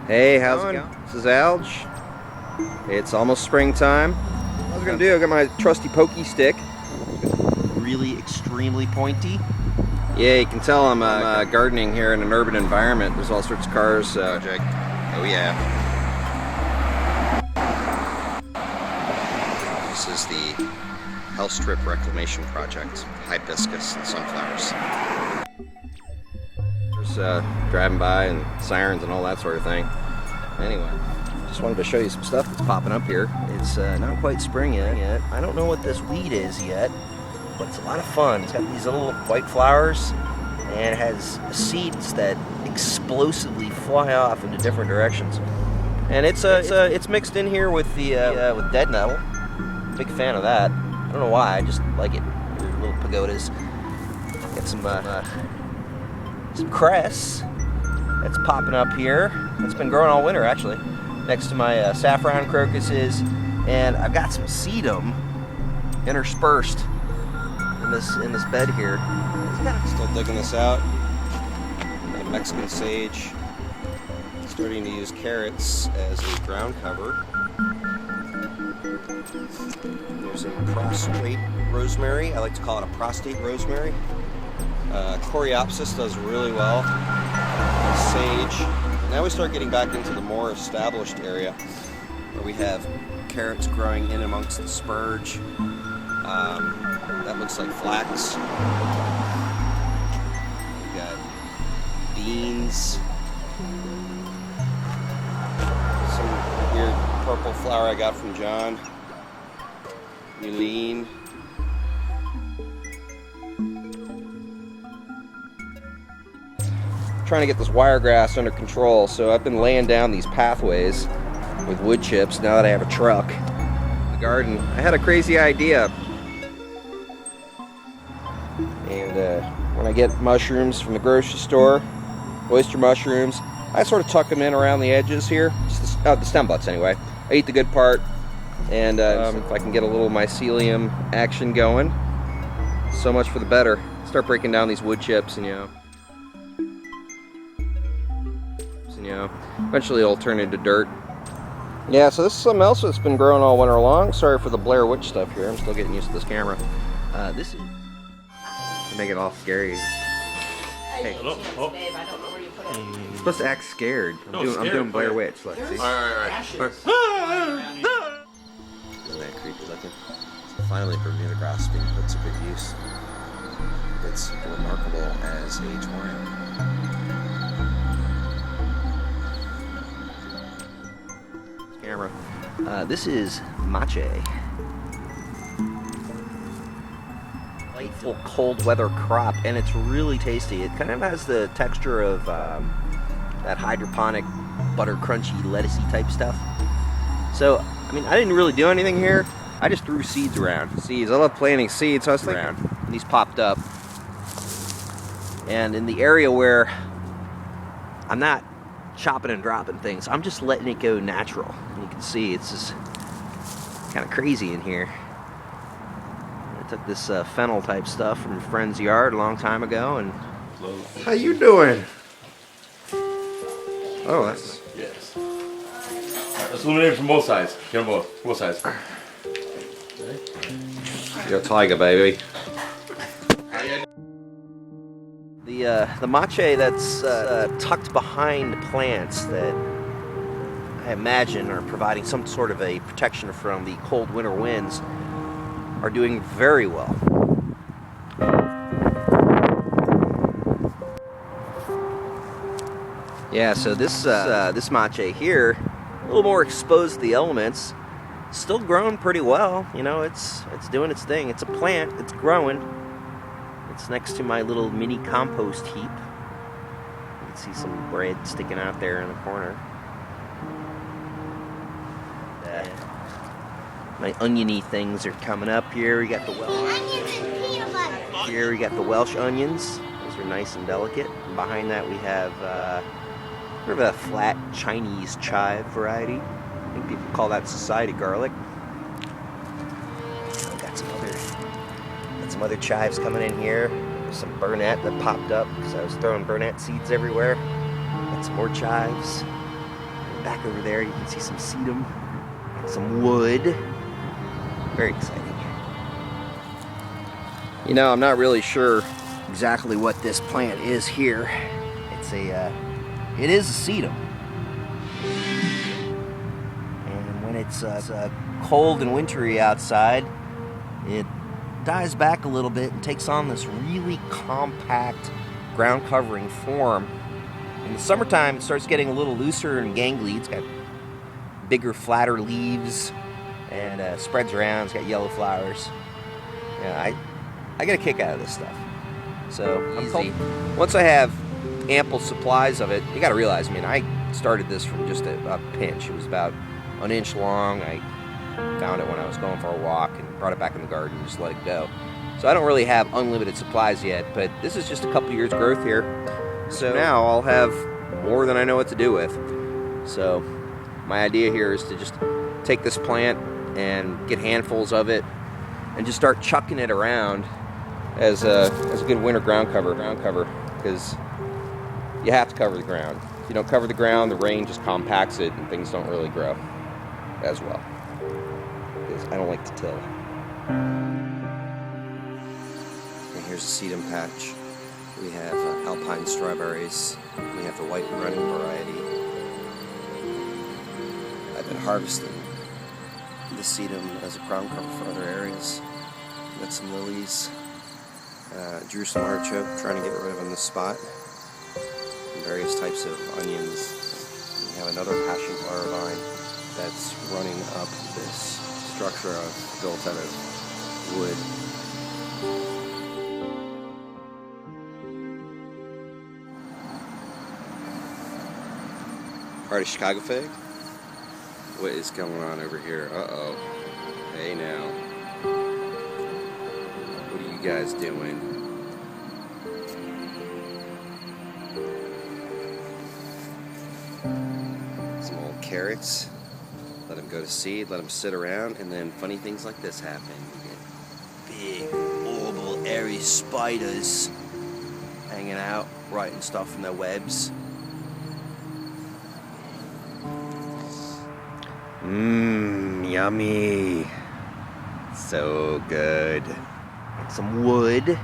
Hey, how's it going? This is Alge. It's almost springtime. What I was gonna do, I got my trusty pokey stick. Really extremely pointy. Yeah, you can tell I'm gardening here in an urban environment. There's all sorts of cars. Project. Oh yeah. This is the Hell Strip Reclamation Project. Hibiscus and sunflowers. Driving by and sirens and all that sort of thing. Anyway, just wanted to show you some stuff that's popping up here. It's not quite spring yet. I don't know what this weed is yet, but it's a lot of fun. It's got these little white flowers and it has seeds that explosively fly off into different directions. And it's mixed in here with the with dead nettle. Big fan of that. I don't know why. I just like it. They're little pagodas. Got some cress that's popping up here. It's been growing all winter actually, next to my saffron crocuses, and I've got some sedum interspersed in this bed here. Still digging this out. Got Mexican sage. Starting to use carrots as a ground cover. There's a prostrate rosemary. I like to call it a prostate rosemary. Coreopsis does really well. Sage. Now we start getting back into the more established area where we have carrots growing in amongst the spurge. That looks like flax. We got beans. Some weird purple flower I got from John. Mullein. Trying to get this wiregrass under control, so I've been laying down these pathways with wood chips now that I have a truck. The garden, I had a crazy idea. And when I get mushrooms from the grocery store, oyster mushrooms, I sort of tuck them in around the edges here, just the stem butts anyway. I eat the good part, and if I can get a little mycelium action going, so much for the better. Start breaking down these wood chips and eventually it'll turn into dirt. Yeah, so this is something else that's been growing all winter long. Sorry for the Blair Witch stuff here. I'm still getting used to this camera. This is to make it all scary. Hey, hello. Oh. Babe, I don't know where you put it. You're supposed to act scared. I'm doing Blair Witch. Look, see? All right. Isn't that creepy looking? So finally, Bermuda grass being put to good use. It's remarkable as a twine. Camera. This is mache. Delightful cold weather crop, and it's really tasty. It kind of has the texture of that hydroponic butter crunchy lettucey type stuff. So, I mean, I didn't really do anything here. I just threw seeds around. Seeds. I love planting seeds, so I was thinking around. And these popped up. And in the area where I'm not chopping and dropping things, I'm just letting it go natural. And you can see it's just kind of crazy in here. I took this fennel type stuff from a friend's yard a long time ago, and how you doing? oh, that's Yes. Let's illuminate it from both sides. Get them both sides. you're a tiger, baby. The mache that's tucked behind plants that I imagine are providing some sort of a protection from the cold winter winds are doing very well. Yeah, so this mache here, a little more exposed to the elements, still growing pretty well. You know, it's doing its thing. It's a plant. It's growing. It's next to my little mini compost heap. You can see some bread sticking out there in the corner. My oniony things are coming up here. We got the Welsh onions. Those are nice and delicate. And behind that we have sort of a flat Chinese chive variety. I think people call that society garlic. I've got some other chives coming in here. There's some burnet that popped up because I was throwing burnet seeds everywhere. Got some more chives. back over there, you can see some sedum, some wood. Very exciting. You know, I'm not really sure exactly what this plant is here. It is a sedum. And when it's cold and wintry outside, it dies back a little bit and takes on this really compact ground covering form. In the summertime, it starts getting a little looser and gangly. It's got bigger, flatter leaves and spreads around. It's got yellow flowers. Yeah, I get a kick out of this stuff. So easy. Once I have ample supplies of it, you got to realize, I mean, I started this from just a pinch. It was about an inch long. I found it when I was going for a walk and brought it back in the garden and just let it go. So I don't really have unlimited supplies yet, but this is just a couple years growth here. So now I'll have more than I know what to do with. So my idea here is to just take this plant and get handfuls of it and just start chucking it around as a good winter ground cover, because you have to cover the ground. If you don't cover the ground, the rain just compacts it and things don't really grow as well. Because I don't like to till. And here's a sedum patch. We have alpine strawberries. We have the white running variety. I've been harvesting this sedum as a ground cover for other areas. Got some lilies. Drew some artichoke, trying to get rid of in this spot. And various types of onions. We have another passion flower vine that's running up this structure built out of wood. Part of Chicago fig? What is going on over here? Uh-oh. Hey now. What are you guys doing? Some old carrots. Let them go to seed, let them sit around, and then funny things like this happen. You get big, horrible, airy spiders hanging out, writing stuff in their webs. Mmm, yummy. So good. Some wood.